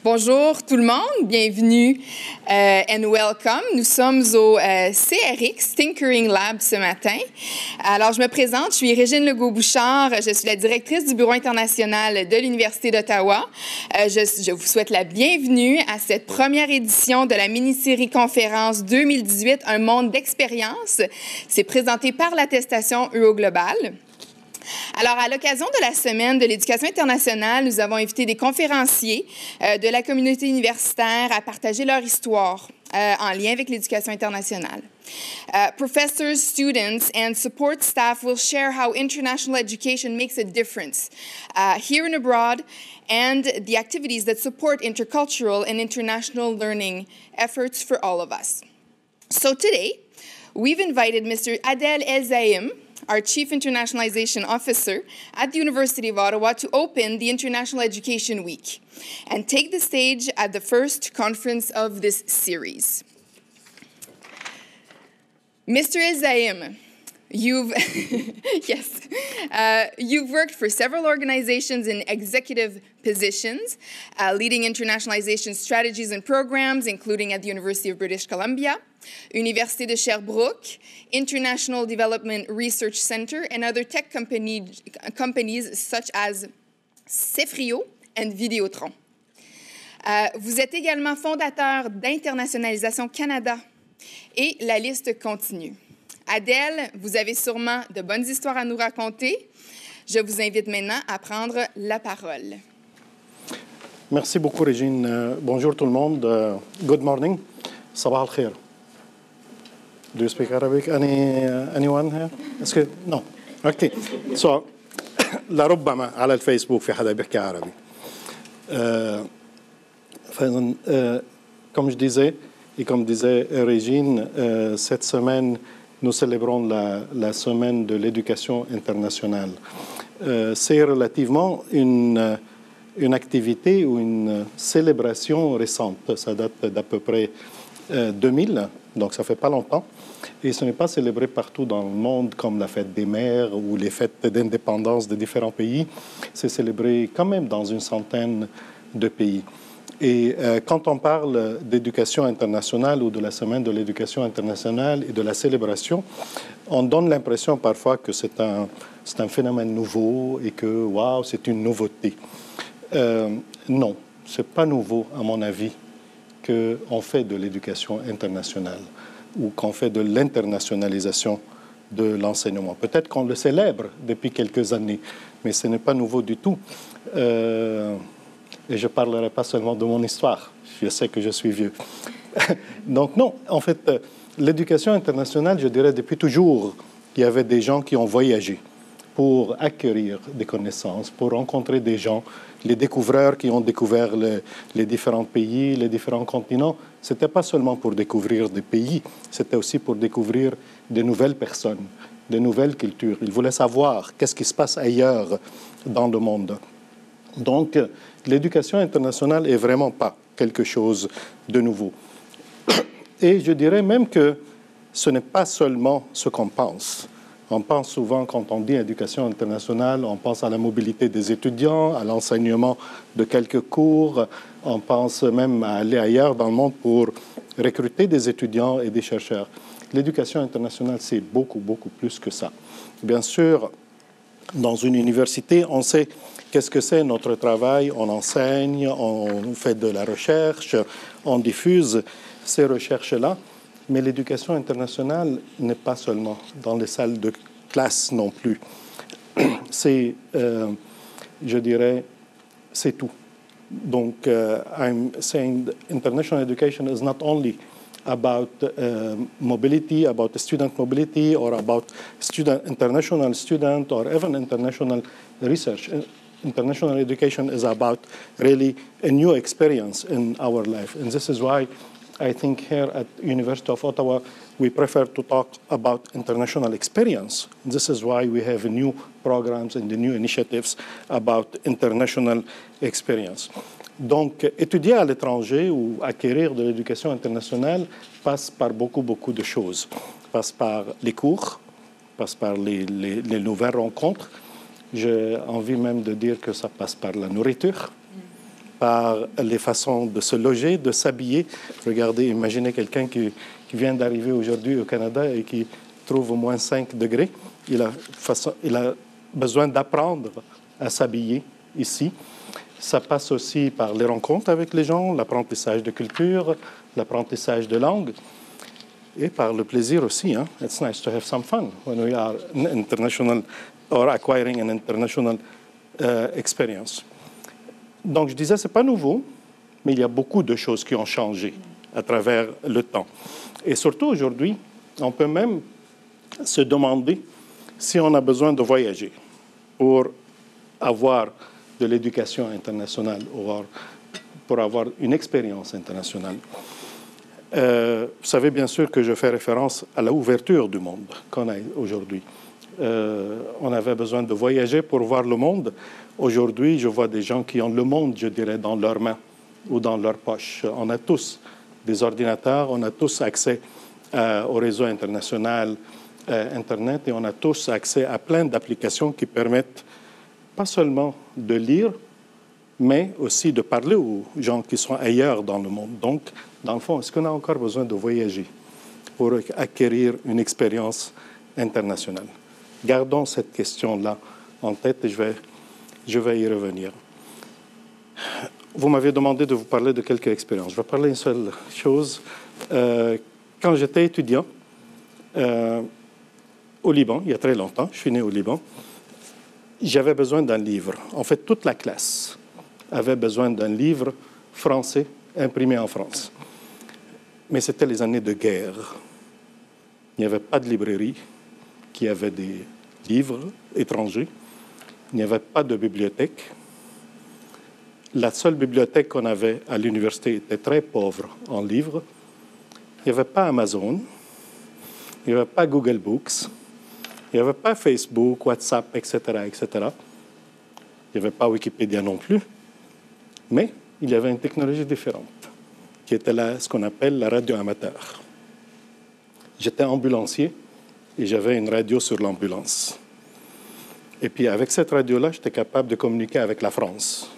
Bonjour tout le monde, bienvenue and welcome. Nous sommes au CRX Tinkering Lab ce matin. Alors, je me présente, je suis Régine Legault-Bouchard, je suis la directrice du Bureau international de l'Université d'Ottawa. Je vous souhaite la bienvenue à cette première édition de la mini-série conférence 2018, Un monde d'expérience. C'est présenté par l'attestation UO Global. Alors, à l'occasion de la Semaine de l'éducation internationale, nous avons invité des conférenciers de la communauté universitaire à partager leur histoire en lien avec l'éducation internationale. Professors, students, and support staff will share how international education makes a difference here and abroad and the activities that support intercultural and international learning efforts for all of us. So today, we've invited Mr. Adel El-Zaim, our Chief Internationalization Officer at the University of Ottawa, to open the International Education Week and take the stage at the first conference of this series. Mr. El-Zaim, you've worked for several organizations in executive positions, leading internationalization strategies and programs, including at the University of British Columbia, Université de Sherbrooke, International Development Research Center, and other tech companies such as Cefrio and Vidéotron. Vous êtes également fondateur d'Internationalisation Canada et la liste continue. Adèle, vous avez sûrement de bonnes histoires à nous raconter. Je vous invite maintenant à prendre la parole. Merci beaucoup, Régine. Bonjour tout le monde. Good morning. Sabah al-khair. Do you speak Arabic? Anyone here? No. Okay. So, لربما على الفيسبوك في حدا بيحكي عربي. Comme je disais, et comme disait Régine, cette semaine, nous célébrons la semaine de l'éducation internationale. C'est relativement une activité ou une célébration récente. Ça date d'à peu près 2000, donc ça fait pas longtemps. Et ce n'est pas célébré partout dans le monde comme la fête des mères ou les fêtes d'indépendance de différents pays. C'est célébré quand même dans une centaine de pays. Et quand on parle d'éducation internationale ou de la semaine de l'éducation internationale et de la célébration, on donne l'impression parfois que c'est un phénomène nouveau et que, waouh, c'est une nouveauté. Non, ce n'est pas nouveau, à mon avis, qu'on fait de l'éducation internationale ou qu'on fait de l'internationalisation de l'enseignement. Peut-être qu'on le célèbre depuis quelques années, mais ce n'est pas nouveau du tout. Et je ne parlerai pas seulement de mon histoire. Je sais que je suis vieux. Donc non, en fait, l'éducation internationale, je dirais depuis toujours, il y avait des gens qui ont voyagé pour acquérir des connaissances, pour rencontrer des gens, les découvreurs qui ont découvert les différents pays, les différents continents. Ce n'était pas seulement pour découvrir des pays, c'était aussi pour découvrir de nouvelles personnes, de nouvelles cultures. Ils voulaient savoir qu'est-ce qui se passe ailleurs dans le monde. Donc, l'éducation internationale n'est vraiment pas quelque chose de nouveau. Et je dirais même que ce n'est pas seulement ce qu'on pense. On pense souvent, quand on dit éducation internationale, on pense à la mobilité des étudiants, à l'enseignement de quelques cours. On pense même à aller ailleurs dans le monde pour recruter des étudiants et des chercheurs. L'éducation internationale, c'est beaucoup, beaucoup plus que ça. Bien sûr, dans une université, on sait qu'est-ce que c'est notre travail. On enseigne, on fait de la recherche, on diffuse ces recherches-là. Mais l'éducation internationale n'est pas seulement dans les salles de classe non plus. C'est, je dirais, c'est tout. Donc, I'm saying international education is not only about mobility, about student mobility, or about international student, or even international research. International education is about really a new experience in our life. And this is why I think here at University of Ottawa, we prefer to talk about international experience. This is why we have new programs and the new initiatives about international experience. Donc, étudier à l'étranger ou acquérir de l'éducation internationale passe par beaucoup de choses. Passe par les cours, passe par les nouvelles rencontres. J'ai envie même de dire que ça passe par la nourriture, par les façons de se loger, de s'habiller. Regardez, imaginez quelqu'un qui vient d'arriver aujourd'hui au Canada et qui trouve au moins 5 degrés. Il a besoin d'apprendre à s'habiller ici. Ça passe aussi par les rencontres avec les gens, l'apprentissage de culture, l'apprentissage de langue, et par le plaisir aussi. Hein? It's nice to have some fun when we are international or acquiring an international experience. Donc, je disais, ce n'est pas nouveau, mais il y a beaucoup de choses qui ont changé à travers le temps. Et surtout aujourd'hui, on peut même se demander si on a besoin de voyager pour avoir de l'éducation internationale ou pour avoir une expérience internationale. Vous savez bien sûr que je fais référence à l'ouverture du monde qu'on a aujourd'hui. On avait besoin de voyager pour voir le monde. Aujourd'hui, je vois des gens qui ont le monde, je dirais, dans leurs mains ou dans leurs poches. On a tous des ordinateurs, on a tous accès au réseau international, Internet, et on a tous accès à plein d'applications qui permettent pas seulement de lire, mais aussi de parler aux gens qui sont ailleurs dans le monde. Donc, dans le fond, est-ce qu'on a encore besoin de voyager pour acquérir une expérience internationale? Gardons cette question-là en tête et je vais y revenir. Vous m'avez demandé de vous parler de quelques expériences. Je vais parler d'une seule chose. Quand j'étais étudiant au Liban, il y a très longtemps, je suis né au Liban, j'avais besoin d'un livre. En fait, toute la classe avait besoin d'un livre français imprimé en France. Mais c'était les années de guerre. Il n'y avait pas de librairie qui avait des livres étrangers. Il n'y avait pas de bibliothèque. La seule bibliothèque qu'on avait à l'université était très pauvre en livres. Il n'y avait pas Amazon. Il n'y avait pas Google Books. Il n'y avait pas Facebook, WhatsApp, etc., etc. Il n'y avait pas Wikipédia non plus. Mais il y avait une technologie différente, qui était ce qu'on appelle la radio amateur. J'étais ambulancier et j'avais une radio sur l'ambulance. Et puis avec cette radio-là, j'étais capable de communiquer avec la France.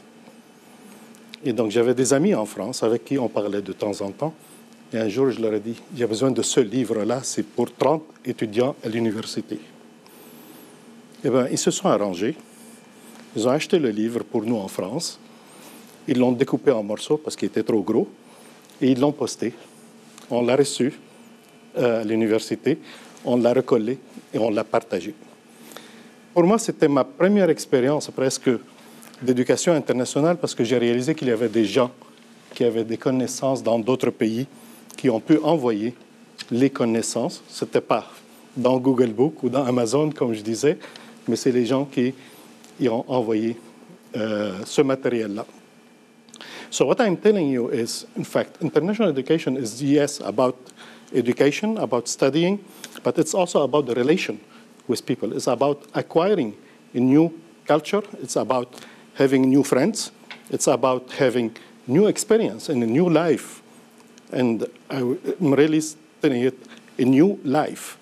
Et donc j'avais des amis en France avec qui on parlait de temps en temps. Et un jour, je leur ai dit, j'ai besoin de ce livre-là, c'est pour 30 étudiants à l'université. Eh bien, ils se sont arrangés. Ils ont acheté le livre pour nous en France. Ils l'ont découpé en morceaux parce qu'il était trop gros. Et ils l'ont posté. On l'a reçu à l'université. On l'a recollé et on l'a partagé. Pour moi, c'était ma première expérience presque d'éducation internationale parce que j'ai réalisé qu'il y avait des gens qui avaient des connaissances dans d'autres pays qui ont pu envoyer les connaissances. Ce n'était pas dans Google Book ou dans Amazon, comme je disais, mais c'est les gens qui y ont envoyé ce matériel-là. So what I'm telling you is, in fact, international education is, yes, about education, about studying, but it's also about the relation with people. It's about acquiring a new culture. It's about having new friends. It's about having new experience and a new life. And I'm really telling it, a new life.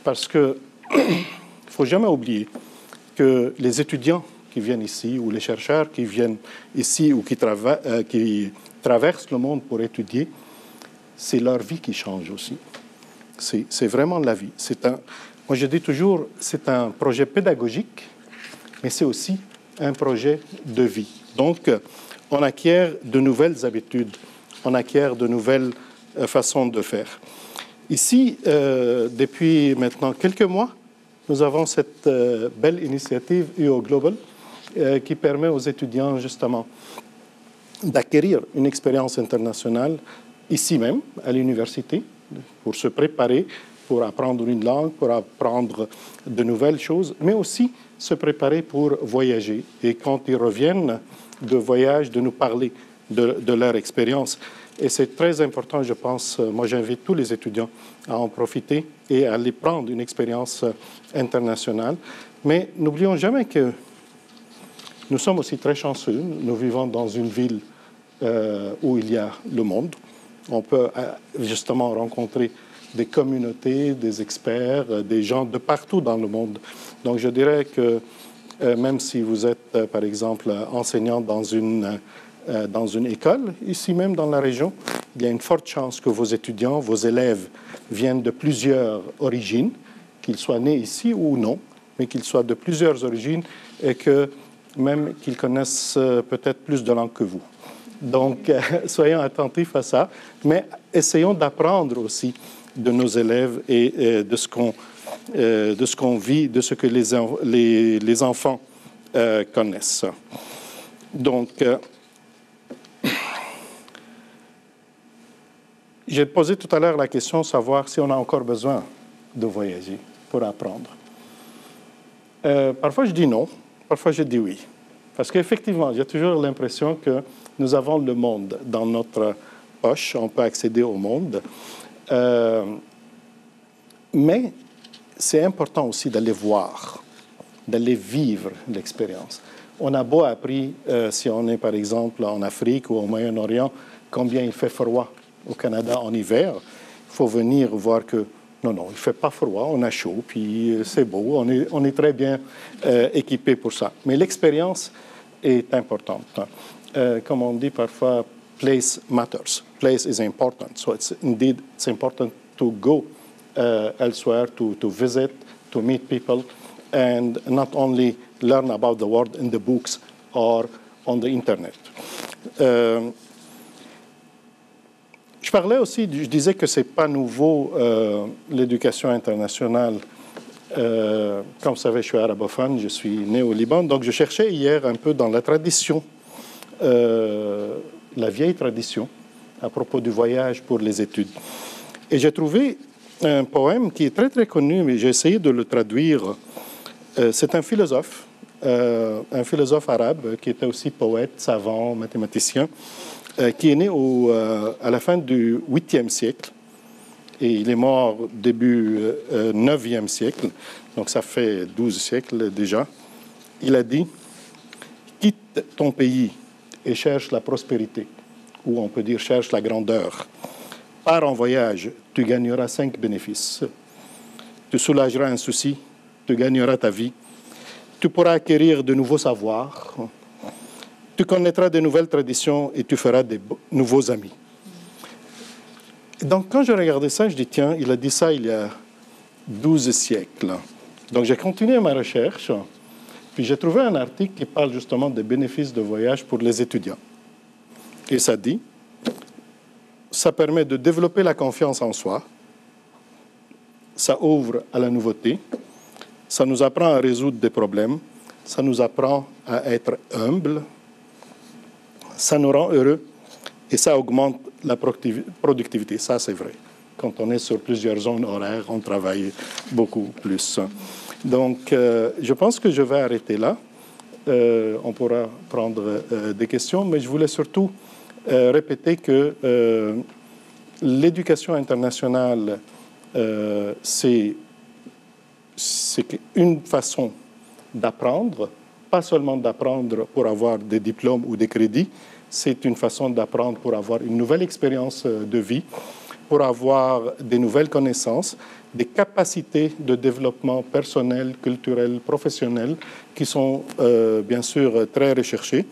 Parce que il ne faut jamais oublier que les étudiants qui viennent ici ou les chercheurs qui viennent ici ou qui traversent le monde pour étudier, c'est leur vie qui change aussi. C'est vraiment la vie. Moi, je dis toujours, c'est un projet pédagogique, mais c'est aussi un projet de vie. Donc, on acquiert de nouvelles habitudes, on acquiert de nouvelles façons de faire. Ici, depuis maintenant quelques mois, nous avons cette belle initiative UO Global qui permet aux étudiants justement d'acquérir une expérience internationale ici même, à l'université, pour se préparer, pour apprendre une langue, pour apprendre de nouvelles choses, mais aussi se préparer pour voyager. Et quand ils reviennent de voyage, de nous parler de leur expérience. Et c'est très important, je pense, moi j'invite tous les étudiants à en profiter et à aller prendre une expérience internationale. Mais n'oublions jamais que nous sommes aussi très chanceux. Nous vivons dans une ville où il y a le monde. On peut justement rencontrer des communautés, des experts, des gens de partout dans le monde. Donc je dirais que même si vous êtes, par exemple, enseignant dans une dans une école, ici même dans la région, il y a une forte chance que vos étudiants, vos élèves viennent de plusieurs origines, qu'ils soient nés ici ou non, mais qu'ils soient de plusieurs origines et que même qu'ils connaissent peut-être plus de langues que vous. Donc, soyons attentifs à ça, mais essayons d'apprendre aussi de nos élèves et de ce qu'on vit, de ce que les enfants connaissent. Donc, j'ai posé tout à l'heure la question de savoir si on a encore besoin de voyager pour apprendre. Parfois, je dis non, parfois, je dis oui. Parce qu'effectivement, j'ai toujours l'impression que nous avons le monde dans notre poche, on peut accéder au monde. Mais c'est important aussi d'aller voir, d'aller vivre l'expérience. On a beau appris, si on est par exemple en Afrique ou au Moyen-Orient, combien il fait froid au Canada en hiver. Il faut venir voir que non, il ne fait pas froid, on a chaud, puis c'est beau, on est très bien équipé pour ça. Mais l'expérience est importante. Comme on dit parfois, place matters. Place is important. So it's important to go elsewhere, to visit, to meet people, and not only learn about the world in the books or on the internet. Je parlais aussi, je disais que ce n'est pas nouveau l'éducation internationale. Comme vous savez, je suis arabophone, je suis né au Liban, donc je cherchais hier un peu dans la tradition, la vieille tradition, à propos du voyage pour les études. Et j'ai trouvé un poème qui est très, très connu, mais j'ai essayé de le traduire. C'est un philosophe arabe qui était aussi poète, savant, mathématicien, qui est né à la fin du 8e siècle. Et il est mort début 9e siècle, donc ça fait 12 siècles déjà. Il a dit « Quitte ton pays et cherche la prospérité », ou on peut dire « cherche la grandeur ». Pars en voyage, tu gagneras 5 bénéfices. Tu soulageras un souci, tu gagneras ta vie. Tu pourras acquérir de nouveaux savoirs. Tu connaîtras de nouvelles traditions et tu feras de nouveaux amis. Donc, quand je regardais ça, je dis, tiens, il a dit ça il y a 12 siècles. Donc, j'ai continué ma recherche, puis j'ai trouvé un article qui parle justement des bénéfices de voyage pour les étudiants. Et ça dit, ça permet de développer la confiance en soi, ça ouvre à la nouveauté, ça nous apprend à résoudre des problèmes, ça nous apprend à être humble, ça nous rend heureux et ça augmente la productivité. Ça, c'est vrai. Quand on est sur plusieurs zones horaires, on travaille beaucoup plus. Donc, je pense que je vais arrêter là. On pourra prendre des questions, mais je voulais surtout répéter que l'éducation internationale, c'est une façon d'apprendre, pas seulement d'apprendre pour avoir des diplômes ou des crédits, c'est une façon d'apprendre pour avoir une nouvelle expérience de vie, pour avoir des nouvelles connaissances, des capacités de développement personnel, culturel, professionnel, qui sont bien sûr très recherchées.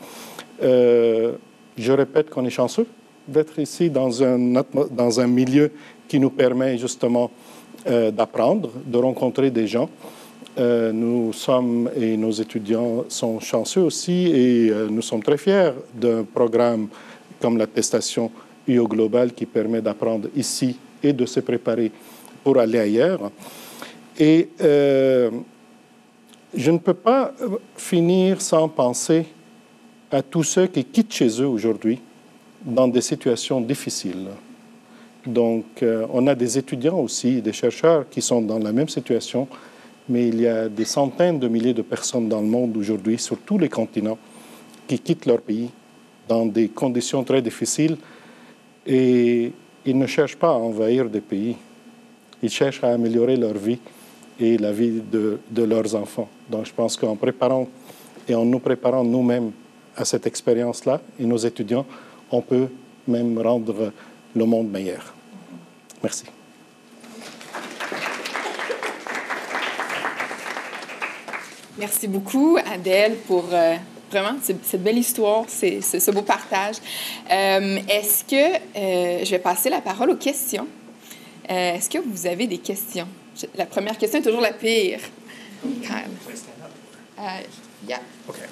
Je répète qu'on est chanceux d'être ici dans un milieu qui nous permet justement d'apprendre, de rencontrer des gens. Nous sommes, et nos étudiants sont chanceux aussi, et nous sommes très fiers d'un programme comme l'attestation UO Global qui permet d'apprendre ici et de se préparer pour aller ailleurs. Et je ne peux pas finir sans penser à tous ceux qui quittent chez eux aujourd'hui dans des situations difficiles. Donc, on a des étudiants aussi, des chercheurs qui sont dans la même situation, mais il y a des centaines de milliers de personnes dans le monde aujourd'hui, sur tous les continents, qui quittent leur pays dans des conditions très difficiles et ils ne cherchent pas à envahir des pays. Ils cherchent à améliorer leur vie et la vie de leurs enfants. Donc, je pense qu'en préparant et en nous préparant nous-mêmes à cette expérience-là, et nos étudiants, on peut même rendre le monde meilleur. Merci. Merci beaucoup, Adèle, pour vraiment cette belle histoire, ce beau partage. Est-ce que je vais passer la parole aux questions? Est-ce que vous avez des questions? La première question est toujours la pire. Kyle. Yeah. Okay.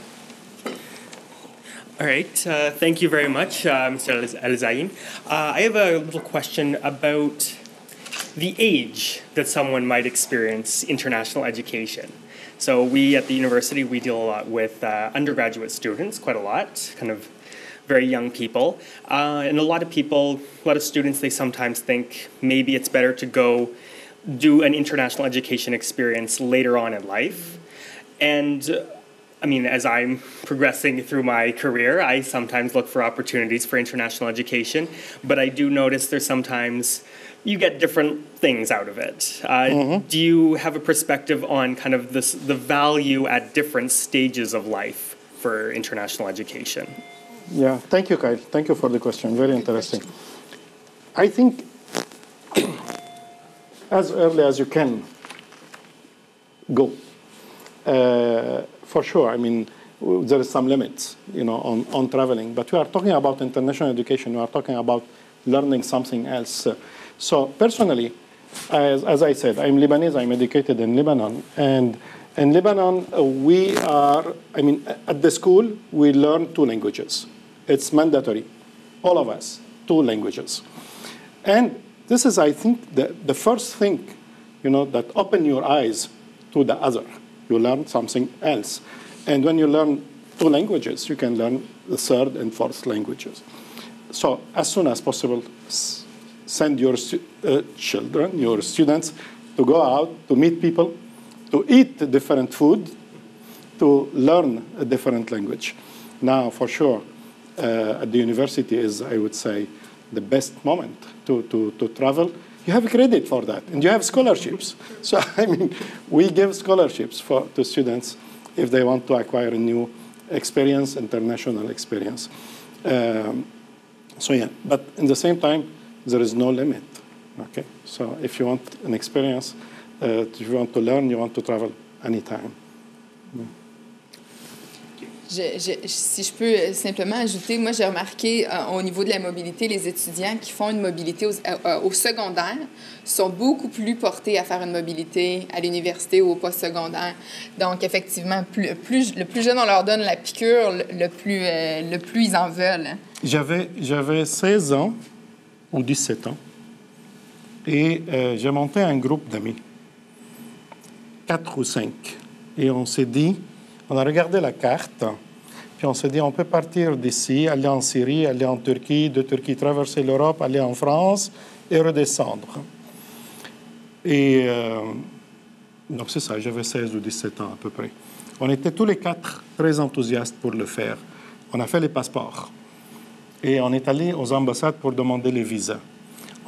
All right. Thank you very much, Mr. Al-Zaim. I have a little question about the age that someone might experience international education. So we at the university, we deal a lot with undergraduate students, quite a lot, kind of very young people. And a lot of students, they sometimes think maybe it's better to go do an international education experience later on in life. And I mean, as I'm progressing through my career, I sometimes look for opportunities for international education, but I do notice there's sometimes you get different things out of it. Do you have a perspective on kind of the value at different stages of life for international education? Yeah, thank you, Kyle. Thank you for the question. Very interesting. I think as early as you can go. For sure, I mean, there is some limits, on traveling. But we are talking about international education. We are talking about learning something else. So personally, as I said, I'm Lebanese. I'm educated in Lebanon. And in Lebanon, at the school, we learn 2 languages. It's mandatory, all of us, 2 languages. And this is, I think, the first thing, that open your eyes to the other. You learn something else. And when you learn 2 languages, you can learn the 3rd and 4th languages. So as soon as possible, send your children, your students, to go out, to meet people, to eat different food, to learn a different language. Now, for sure, at the university is, I would say, the best moment to travel. You have credit for that, and you have scholarships. So, we give scholarships to students if they want to acquire a new experience, international experience. But in the same time, there is no limit, okay? So if you want an experience, if you want to learn, you want to travel anytime. Si je peux simplement ajouter, moi, j'ai remarqué au niveau de la mobilité, les étudiants qui font une mobilité au secondaire sont beaucoup plus portés à faire une mobilité à l'université ou au post-secondaire. Donc, effectivement, le plus jeune on leur donne la piqûre, le plus ils en veulent. J'avais 16 ans ou 17 ans et j'ai monté un groupe d'amis, 4 ou 5. Et on s'est dit, on a regardé la carte, puis on s'est dit, on peut partir d'ici, aller en Syrie, aller en Turquie, de Turquie traverser l'Europe, aller en France et redescendre. Et donc c'est ça, j'avais 16 ou 17 ans à peu près. On était tous les 4 très enthousiastes pour le faire. On a fait les passeports et on est allé aux ambassades pour demander les visas.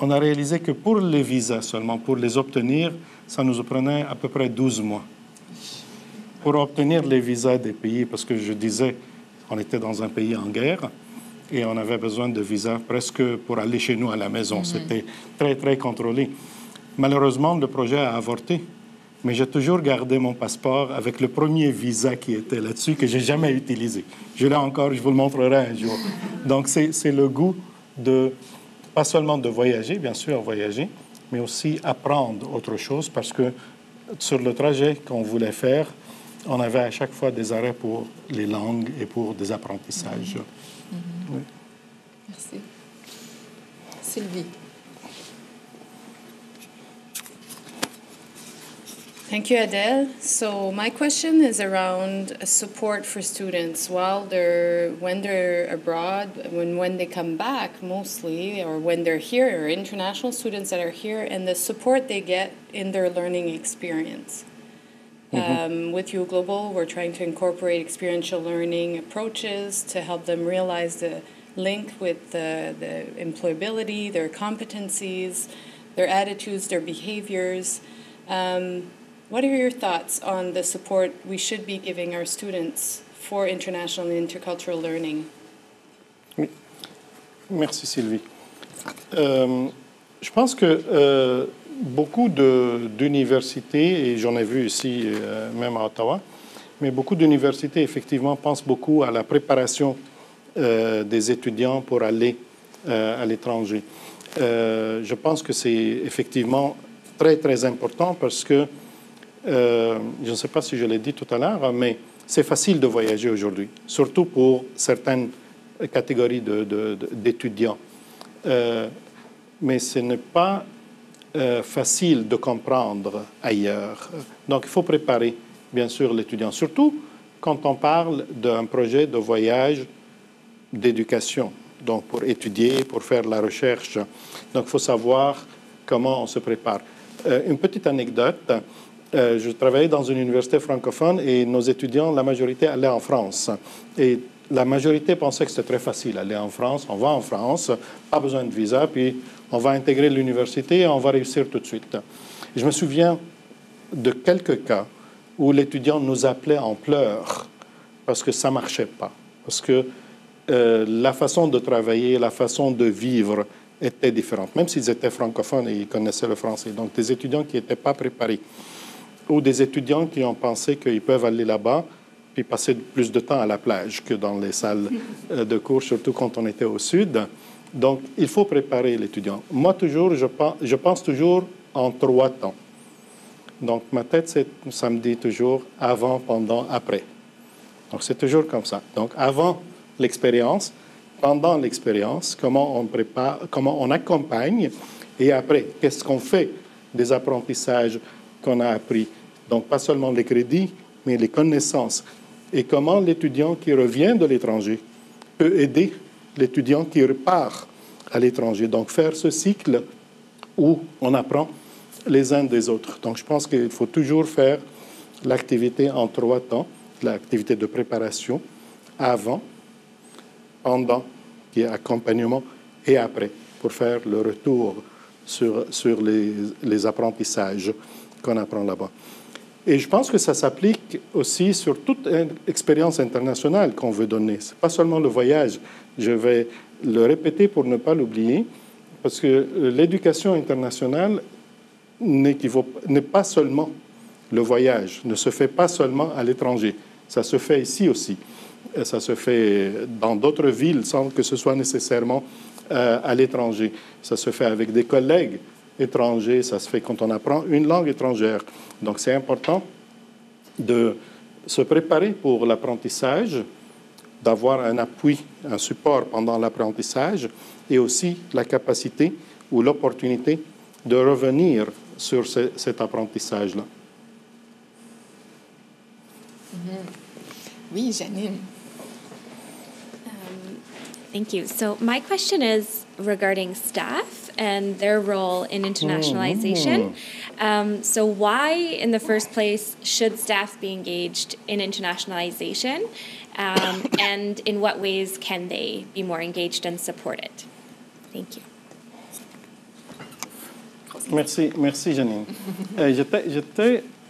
On a réalisé que pour les visas seulement, pour les obtenir, ça nous prenait à peu près 12 mois. Pour obtenir les visas des pays, parce que je disais, on était dans un pays en guerre et on avait besoin de visas presque pour aller chez nous à la maison. C'était très, très contrôlé. Malheureusement, le projet a avorté, mais j'ai toujours gardé mon passeport avec le premier visa qui était là-dessus, que je n'ai jamais utilisé. Je l'ai encore, je vous le montrerai un jour. Donc, c'est le goût de, pas seulement de voyager, bien sûr, voyager, mais aussi apprendre autre chose, parce que sur le trajet qu'on voulait faire, on avait à chaque fois des arrêts pour les langues et pour des apprentissages. Oui. Merci. Sylvie. Thank you, Adele. So my question is around support for students when they're abroad, when they come back mostly, or when they're here, or international students that are here, and the support they get in their learning experience. With U Global, we're trying to incorporate experiential learning approaches to help them realize the link with the employability, their competencies, their attitudes, their behaviors. What are your thoughts on the support we should be giving our students for international and intercultural learning? Oui. Merci Sylvie. Je pense que beaucoup d'universités, et j'en ai vu ici même à Ottawa, Mais beaucoup d'universités, effectivement, pensent beaucoup à la préparation des étudiants pour aller à l'étranger. Je pense que c'est effectivement très, très important parce que, je ne sais pas si je l'ai dit tout à l'heure, mais c'est facile de voyager aujourd'hui, surtout pour certaines catégories d'étudiants. Mais ce n'est pas facile de comprendre ailleurs. Donc, il faut préparer, bien sûr, l'étudiant, surtout quand on parle d'un projet de voyage d'éducation, donc pour étudier, pour faire la recherche. Donc, il faut savoir comment on se prépare. Une petite anecdote, je travaillais dans une université francophone et nos étudiants, la majorité, allaient en France. Et la majorité pensait que c'était très facile, aller en France. On va en France, pas besoin de visa, puis on va intégrer l'université et on va réussir tout de suite. Et je me souviens de quelques cas où l'étudiant nous appelait en pleurs parce que ça ne marchait pas, parce que la façon de travailler, la façon de vivre était différente, même s'ils étaient francophones et ils connaissaient le français. Donc, des étudiants qui n'étaient pas préparés ou des étudiants qui ont pensé qu'ils peuvent aller là-bas puis passer plus de temps à la plage que dans les salles de cours, surtout quand on était au sud. Donc, il faut préparer l'étudiant. Moi, toujours, je pense toujours en 3 temps. Donc, ma tête, ça me dit toujours avant, pendant, après. Donc, c'est toujours comme ça. Donc, avant l'expérience, pendant l'expérience, comment on prépare, comment on accompagne, et après, qu'est-ce qu'on fait des apprentissages qu'on a appris. Donc, pas seulement les crédits, mais les connaissances. Et comment l'étudiant qui revient de l'étranger peut aider l'étudiant qui repart à l'étranger. Donc, faire ce cycle où on apprend les uns des autres. Donc, je pense qu'il faut toujours faire l'activité en 3 temps, l'activité de préparation, avant, pendant, qui est accompagnement, et après, pour faire le retour sur les apprentissages qu'on apprend là-bas. Et je pense que ça s'applique aussi sur toute expérience internationale qu'on veut donner. Ce n'est pas seulement le voyage. Je vais le répéter pour ne pas l'oublier, parce que l'éducation internationale n'est pas seulement le voyage, ne se fait pas seulement à l'étranger. Ça se fait ici aussi. Ça se fait dans d'autres villes sans que ce soit nécessairement à l'étranger. Ça se fait avec des collègues étrangers, ça se fait quand on apprend une langue étrangère. Donc, c'est important de se préparer pour l'apprentissage, d'avoir un appui, un support pendant l'apprentissage et aussi la capacité ou l'opportunité de revenir sur cet apprentissage-là. Oui, Janine. Thank you. So my question is regarding staff and their role in internationalization. So why, in the first place, should staff be engaged in internationalization? And in what ways can they be more engaged and supported? Thank you. Merci Janine.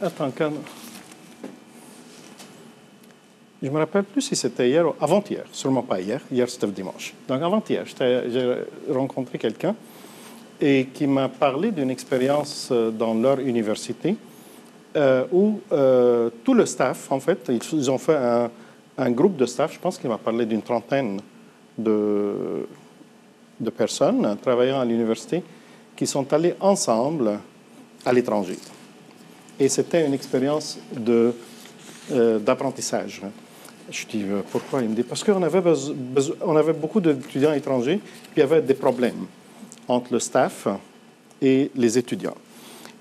Attends, je me rappelle plus si c'était hier ou avant-hier, sûrement pas hier. Hier, c'était le dimanche. Donc, avant-hier, j'ai rencontré quelqu'un et qui m'a parlé d'une expérience dans leur université où tout le staff, en fait, ils ont fait un groupe de staff, je pense qu'il m'a parlé d'une 30aine de personnes travaillant à l'université qui sont allés ensemble à l'étranger. Et c'était une expérience d'apprentissage. Je dis, pourquoi? Il me dit, parce qu'on avait beaucoup d'étudiants étrangers, puis il y avait des problèmes entre le staff et les étudiants.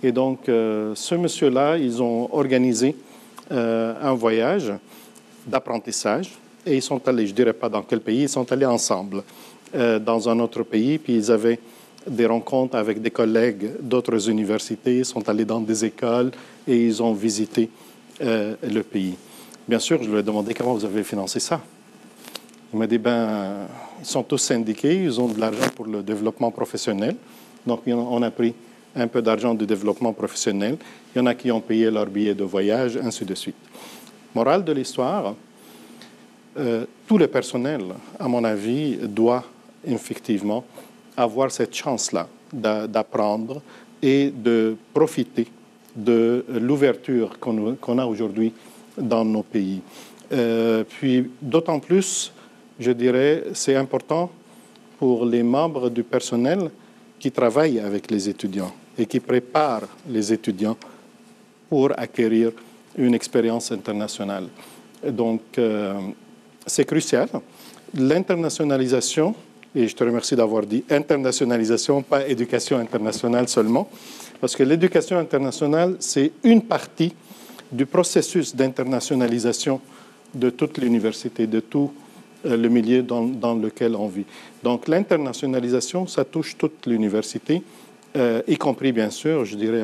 Et donc, ce monsieur-là, ils ont organisé un voyage d'apprentissage, et ils sont allés, je ne dirais pas dans quel pays, ils sont allés ensemble dans un autre pays, puis ils avaient des rencontres avec des collègues d'autres universités, ils sont allés dans des écoles, et ils ont visité le pays. Bien sûr, je lui ai demandé comment vous avez financé ça. Il m'a dit, ils sont tous syndiqués, ils ont de l'argent pour le développement professionnel. Donc, on a pris un peu d'argent de développement professionnel. Il y en a qui ont payé leur billet de voyage, ainsi de suite. Morale de l'histoire, tout le personnel, à mon avis, doit effectivement avoir cette chance-là d'apprendre et de profiter de l'ouverture qu'on a aujourd'hui dans nos pays. Puis, d'autant plus, je dirais, c'est important pour les membres du personnel qui travaillent avec les étudiants et qui préparent les étudiants pour acquérir une expérience internationale. Donc, c'est crucial. L'internationalisation, et je te remercie d'avoir dit internationalisation, pas éducation internationale seulement, parce que l'éducation internationale, c'est une partie du processus d'internationalisation de toute l'université, de tout le milieu dans lequel on vit. Donc, l'internationalisation, ça touche toute l'université, y compris, bien sûr, je dirais,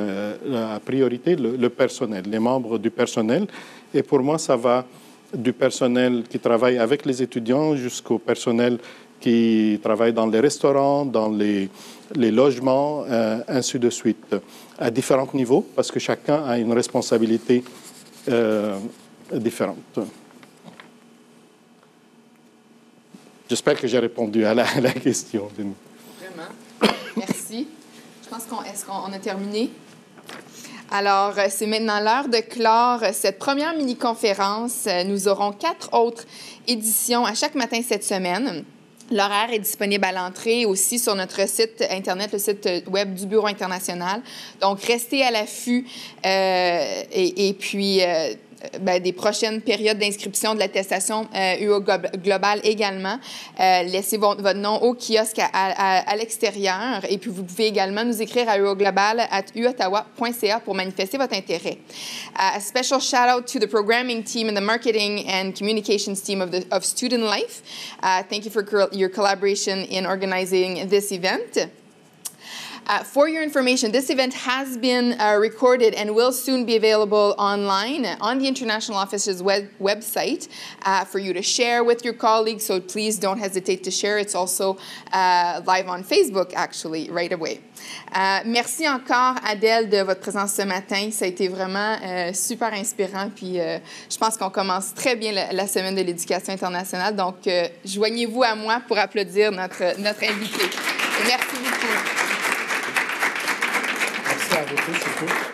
à priorité, le personnel, les membres du personnel. Et pour moi, ça va du personnel qui travaille avec les étudiants jusqu'au personnel qui travaille dans les restaurants, dans les logements, ainsi de suite, à différents niveaux, parce que chacun a une responsabilité différente. J'espère que j'ai répondu à la question. Vraiment. Merci. Je pense qu'on a terminé. Alors, c'est maintenant l'heure de clore cette première mini-conférence. Nous aurons 4 autres éditions à chaque matin cette semaine. L'horaire est disponible à l'entrée aussi sur notre site Internet, le site web du Bureau international. Donc, restez à l'affût et puis des prochaines périodes d'inscription de l'attestation UO Global également. Laissez votre nom au kiosque à l'extérieur et puis vous pouvez également nous écrire à uoglobal@uottawa.ca pour manifester votre intérêt. A special shout out to the programming team and the marketing and communications team of Student Life. Thank you for your collaboration in organizing this event. For your information, this event has been recorded and will soon be available online on the International Office's website for you to share with your colleagues, so please don't hesitate to share. It's also live on Facebook, actually, right away. Merci encore, Adèle, de votre présence ce matin. Ça a été vraiment super inspirant, puis je pense qu'on commence très bien la semaine de l'éducation internationale. Donc, joignez-vous à moi pour applaudir notre invité. Et merci beaucoup. Merci à vous tous.